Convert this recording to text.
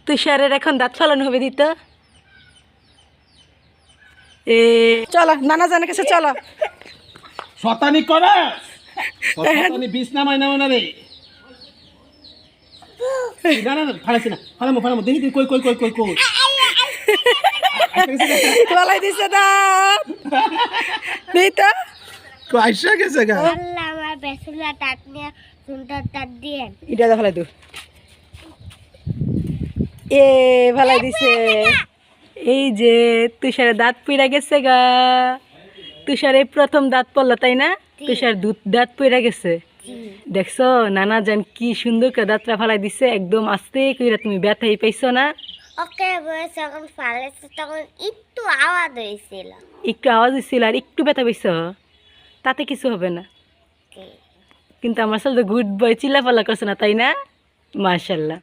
তুষারের এখন দাঁত ফলানো হবে দিত। এ চলো নানা জানের কাছে চলো। শতানি করে শতানি বিষ নামাই নামে না রে। না না না ফালাইছি না, ফালামো ফালামো দেখি তুই কই কই কই কই কই ফলাই দিছে দাঁত দিত। আইসা গেছে গা। আল্লাহ আমার বেসুলা টাক নিয়ে সুন্দর টাক দিয়ে এটা দা ফলাই দু। এ ফলাই দিছে। এই যে তুষারের দাঁত পইড়া গেছে গা। তুষারের প্রথম দাঁত পড়লো তাই না? তুষার দাঁত পইড়া গেছে। দেখছো নানা জান কি সুন্দর করে দাঁতটা ফালাই দিছে, একদম আস্তে কইরা। তুমি ব্যথাই পাইছো না? ওকে বয়স যখন ফালাইছে তখন একটু আওয়াজ হয়েছিল। একটু আওয়াজ হয়েছিল আর একটু ব্যথা পাইছো, তাতে কিছু হবে না। কিন্তু আমার সাথে গুড বয় চিল্লাপাল্লা করছে না তাই না? মাশাল্লাহ।